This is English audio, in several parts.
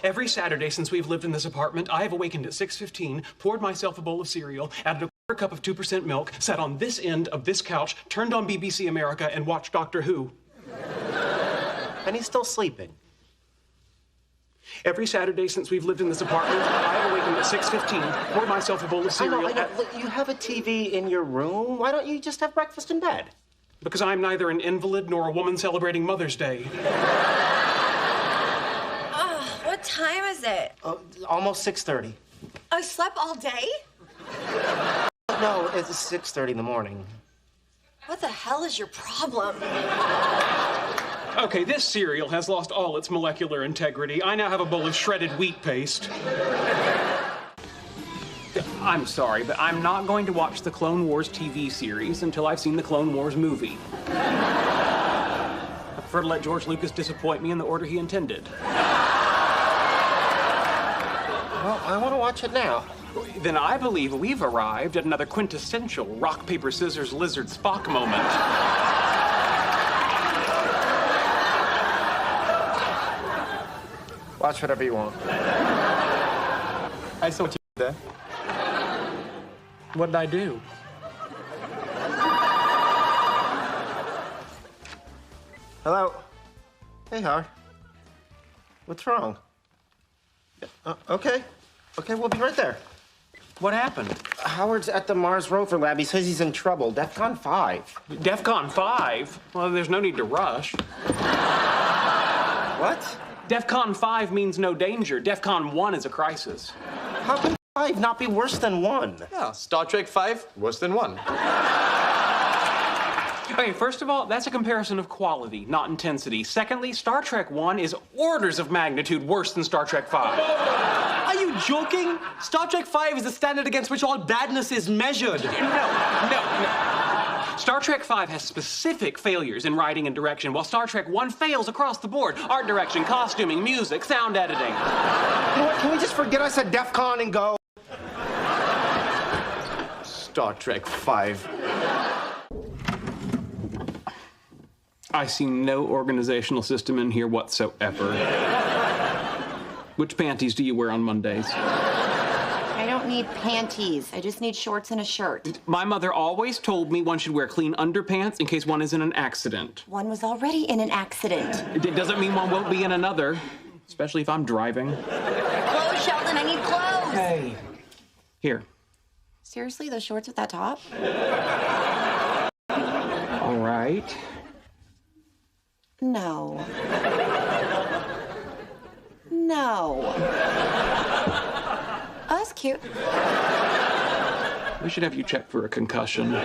Every Saturday since we've lived in this apartment, I have awakened at 6:15, poured myself a bowl of cereal, added a quarter cup of 2% milk, sat on this end of this couch, turned on BBC America, and watched Doctor Who. And he's still sleeping. Every Saturday since we've lived in this apartment, I have awakened at 6:15, poured myself a bowl of cereal. I know. Look, you have a TV in your room. Why don't you just have breakfast in bed? Because I'm neither an invalid nor a woman celebrating Mother's Day. What time is it? Almost 6:30. I slept all day? No, it's 6:30 in the morning. What the hell is your problem? Okay, this cereal has lost all its molecular integrity. I now have a bowl of shredded wheat paste. I'm sorry, but I'm not going to watch the Clone Wars TV series until I've seen the Clone Wars movie. I prefer to let George Lucas disappoint me in the order he intended. Well, I want to watch it now. Then I believe we've arrived at another quintessential rock, paper, scissors, lizard, Spock moment. Watch whatever you want. I saw what you did there. What did I do? Hello? Hey, Howard. What's wrong? Okay, we'll be right there. What happened? Howard's at the Mars rover lab. He says he's in trouble. DEFCON 5. DEFCON 5? Well, there's no need to rush. What? DEFCON 5 means no danger. DEFCON 1 is a crisis. How can 5 not be worse than 1? Yeah, Star Trek 5, worse than 1. Okay, first of all, that's a comparison of quality, not intensity. Secondly, Star Trek 1 is orders of magnitude worse than Star Trek 5. Are you joking? Star Trek 5 is the standard against which all badness is measured. No. Star Trek 5 has specific failures in writing and direction, while Star Trek 1 fails across the board. Art direction, costuming, music, sound editing. You know what? Can we just forget I said DEFCON and go? Star Trek 5. I see no organizational system in here whatsoever. Which panties do you wear on Mondays? I don't need panties. I just need shorts and a shirt. My mother always told me one should wear clean underpants in case one is in an accident. One was already in an accident. It doesn't mean one won't be in another, especially if I'm driving. Clothes, Sheldon, I need clothes. Hey. Here. Seriously, those shorts with that top? All right. No. No. Oh, that's cute. We should have you checked for a concussion.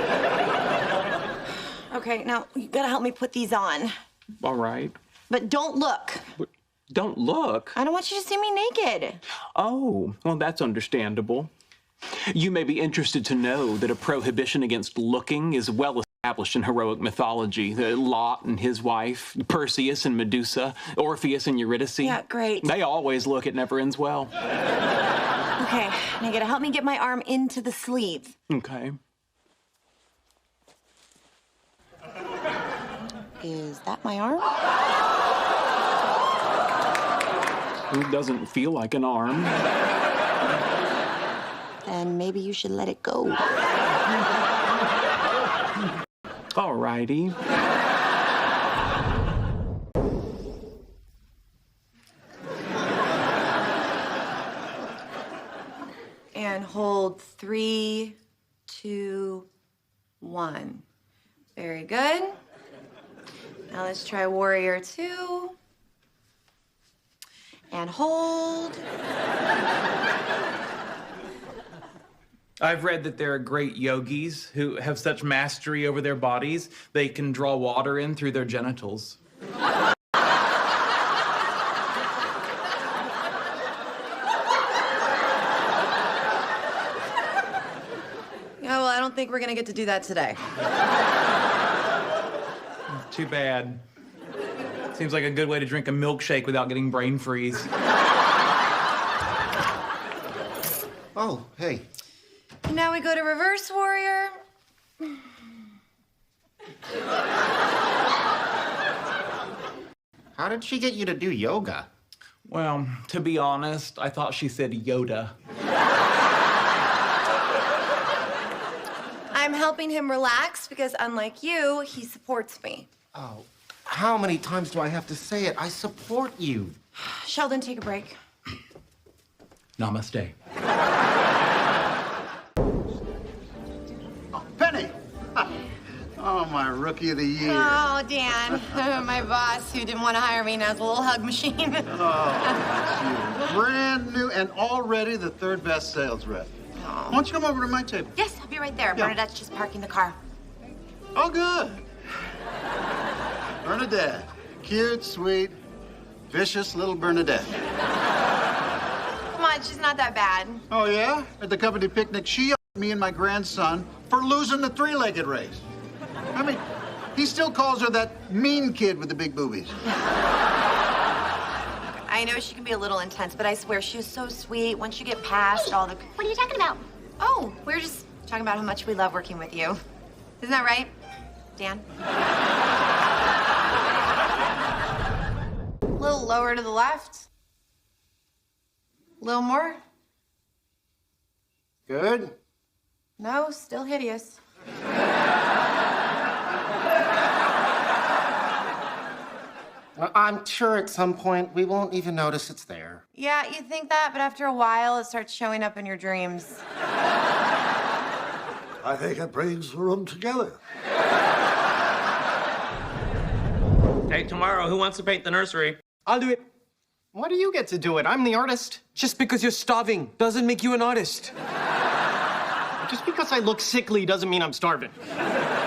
Okay, now you gotta help me put these on. All right. But don't look. Don't look. I don't want you to see me naked. Oh, well, that's understandable. You may be interested to know that a prohibition against looking is well established in heroic mythology. Lot and his wife, Perseus and Medusa, Orpheus and Eurydice. Yeah, great. They always look. It never ends well. Okay, now you gotta help me get my arm into the sleeve. Okay. Is that my arm? It doesn't feel like an arm. Then maybe you should let it go. All righty. And hold 3, 2, 1. Very good. Now let's try Warrior 2. And hold. I've read that there are great yogis who have such mastery over their bodies, they can draw water in through their genitals. Yeah, well, I don't think we're gonna get to do that today. Too bad. Seems like a good way to drink a milkshake without getting brain freeze. Oh, hey. Now we go to Reverse Warrior. How did she get you to do yoga? Well, to be honest, I thought she said Yoda. I'm helping him relax because, unlike you, he supports me. Oh, how many times do I have to say it? I support you. Sheldon, take a break. Namaste. Penny! Oh, my rookie of the year. Oh, Dan, my boss who didn't want to hire me now is a little hug machine. You brand new and already the third best sales rep. Why don't you come over to my table? Yes, I'll be right there. Bernadette's just parking the car. Oh, good. Bernadette. Cute, sweet, vicious little Bernadette. Come on, she's not that bad. Oh, yeah? At the company picnic, she me and my grandson for losing the three-legged race. I mean, he still calls her that mean kid with the big boobies. I know she can be a little intense, but I swear she was so sweet once you get past all the... What are you talking about? Oh, we're just talking about how much we love working with you. Isn't that right, Dan? A little lower to the left. A little more. Good? No, still hideous. Well, I'm sure at some point we won't even notice it's there. Yeah, you think that, but after a while, it starts showing up in your dreams. I think it brings the room together. Hey, tomorrow, who wants to paint the nursery? I'll do it. Why do you get to do it? I'm the artist. Just because you're starving doesn't make you an artist. Just because I look sickly doesn't mean I'm starving. Howard!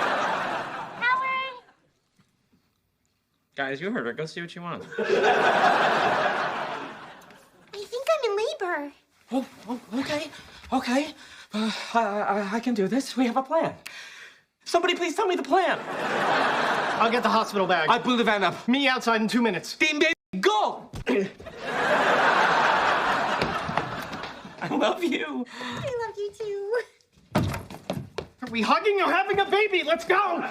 Guys, you heard her. Go see what she wants. I think I'm in labor. Oh, okay. I can do this. We have a plan. Somebody please tell me the plan. I'll get the hospital bag. I pull the van up. Me outside in 2 minutes. Team baby, go! I love you. I love you too. Are we hugging or having a baby? Let's go!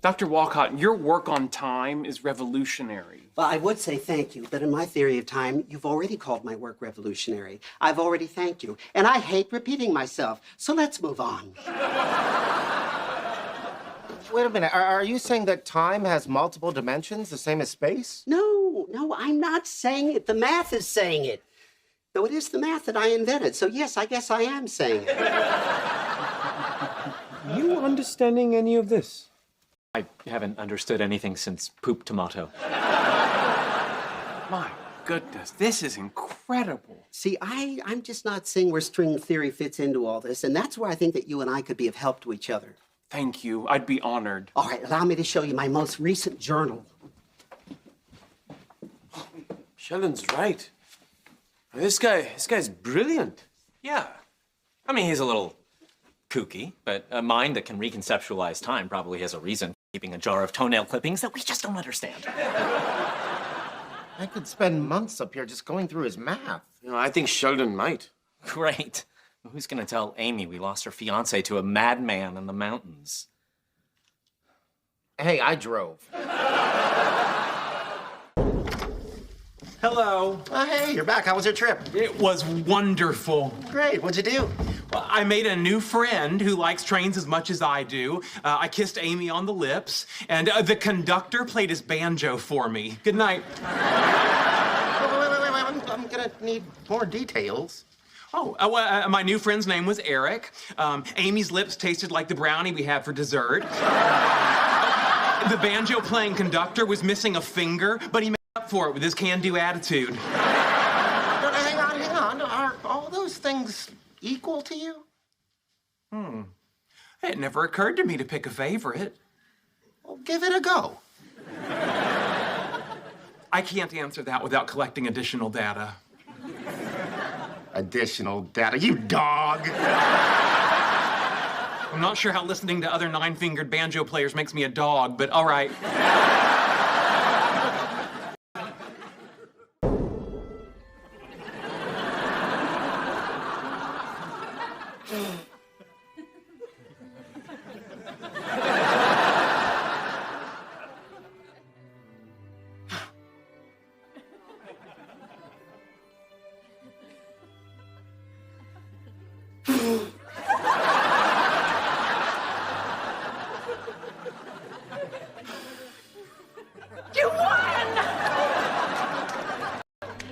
Dr. Walcott, your work on time is revolutionary. Well, I would say thank you, but in my theory of time, you've already called my work revolutionary. I've already thanked you, and I hate repeating myself, so let's move on. Wait a minute. Are you saying that time has multiple dimensions, the same as space? No, I'm not saying it. The math is saying it. Though it is the math that I invented, so yes, I guess I am saying it. You understanding any of this? I haven't understood anything since Poop Tomato. My goodness, this is incredible. See, I'm just not seeing where string theory fits into all this, and that's where I think that you and I could be of help to each other. Thank you. I'd be honored. All right, allow me to show you my most recent journal. Sheldon's right. This guy's brilliant. Yeah. I mean, he's a little kooky, but a mind that can reconceptualize time probably has a reason for keeping a jar of toenail clippings that we just don't understand. I could spend months up here just going through his math. You know, I think Sheldon might. Great. Who's gonna tell Amy we lost her fiancé to a madman in the mountains? Hey, I drove. Hello. Hey, you're back. How was your trip? It was wonderful. Great. What'd you do? Well, I made a new friend who likes trains as much as I do. I kissed Amy on the lips, and the conductor played his banjo for me. Good night. Wait. I'm gonna need more details. My new friend's name was Eric. Amy's lips tasted like the brownie we had for dessert. The banjo-playing conductor was missing a finger, but he made up for it with his can-do attitude. Hang on. Are all those things equal to you? It never occurred to me to pick a favorite. Well, give it a go. I can't answer that without collecting additional data. Additional data, you dog! I'm not sure how listening to other nine-fingered banjo players makes me a dog, but all right. You won!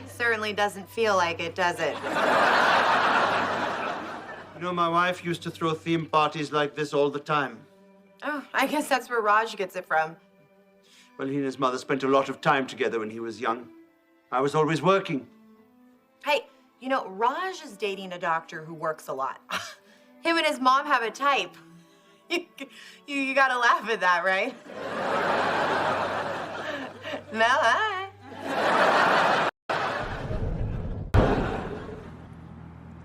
Certainly doesn't feel like it, does it? You know, my wife used to throw theme parties like this all the time. Oh, I guess that's where Raj gets it from. Well, he and his mother spent a lot of time together when he was young. I was always working. Hey, you know, Raj is dating a doctor who works a lot. Him and his mom have a type. You gotta laugh at that, right? No, hi.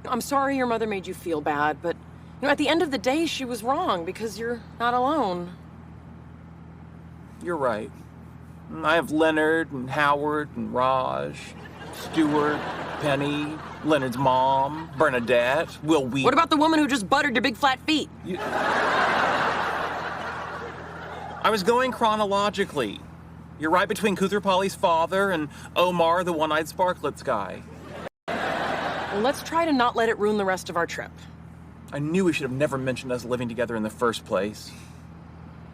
I'm sorry your mother made you feel bad, but you know, at the end of the day, she was wrong because you're not alone. You're right. I have Leonard and Howard and Raj, Stuart, Penny, Leonard's mom, Bernadette, Will Wheat. What about the woman who just buttered your big flat feet? I was going chronologically. You're right between Kutherpali's father and Omar, the one-eyed sparklets guy. Well, let's try to not let it ruin the rest of our trip. I knew we should have never mentioned us living together in the first place.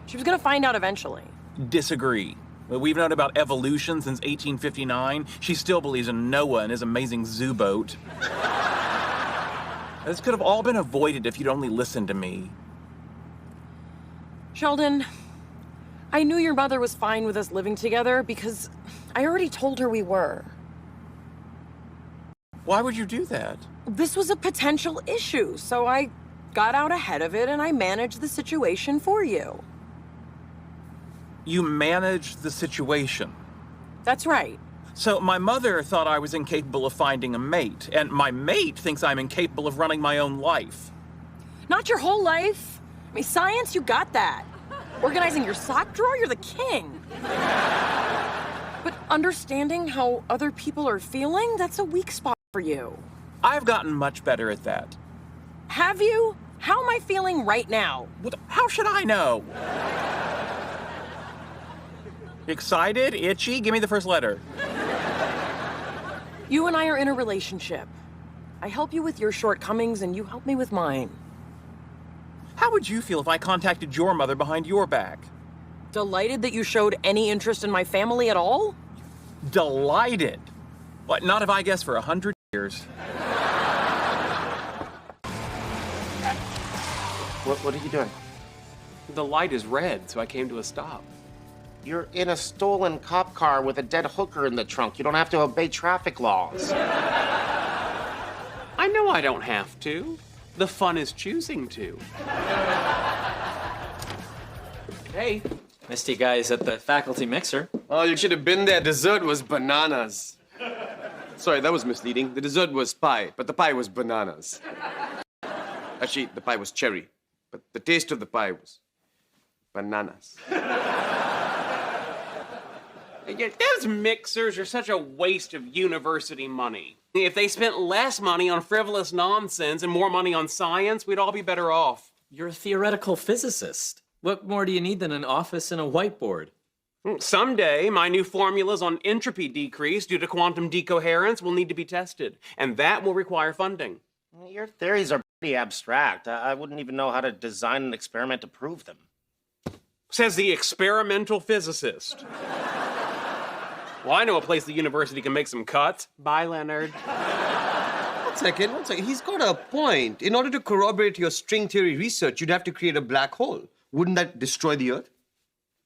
She was gonna find out eventually. Disagree. We've known about evolution since 1859. She still believes in Noah and his amazing zoo boat. This could have all been avoided if you'd only listened to me. Sheldon, I knew your mother was fine with us living together because I already told her we were. Why would you do that? This was a potential issue, so I got out ahead of it and I managed the situation for you. You managed the situation. That's right. So my mother thought I was incapable of finding a mate, and my mate thinks I'm incapable of running my own life. Not your whole life. I mean, science, you got that. Organizing your sock drawer, you're the king. But understanding how other people are feeling, that's a weak spot for you. I've gotten much better at that. Have you? How am I feeling right now? How should I know? Excited? Itchy? Give me the first letter. You and I are in a relationship. I help you with your shortcomings and you help me with mine. How would you feel if I contacted your mother behind your back? Delighted that you showed any interest in my family at all? Delighted? What, not if I guess for 100 years. What are you doing? The light is red, so I came to a stop. You're in a stolen cop car with a dead hooker in the trunk. You don't have to obey traffic laws. I know I don't have to. The fun is choosing to. Hey. Missed you guys at the faculty mixer. Oh, you should have been there. Dessert was bananas. Sorry, that was misleading. The dessert was pie, but the pie was bananas. Actually, the pie was cherry, but the taste of the pie was bananas. Those mixers are such a waste of university money. If they spent less money on frivolous nonsense and more money on science, we'd all be better off. You're a theoretical physicist. What more do you need than an office and a whiteboard? Someday, my new formulas on entropy decrease due to quantum decoherence will need to be tested, and that will require funding. Your theories are pretty abstract. I wouldn't even know how to design an experiment to prove them. Says the experimental physicist. Well, I know a place the university can make some cuts. Bye, Leonard. One second. He's got a point. In order to corroborate your string theory research, you'd have to create a black hole. Wouldn't that destroy the Earth?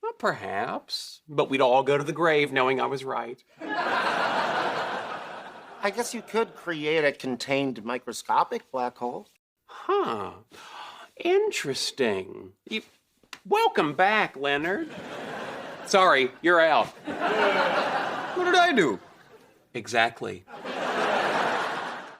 Well, perhaps. But we'd all go to the grave knowing I was right. I guess you could create a contained microscopic black hole. Huh. Interesting. Welcome back, Leonard. Sorry, you're out. What did I do? Exactly.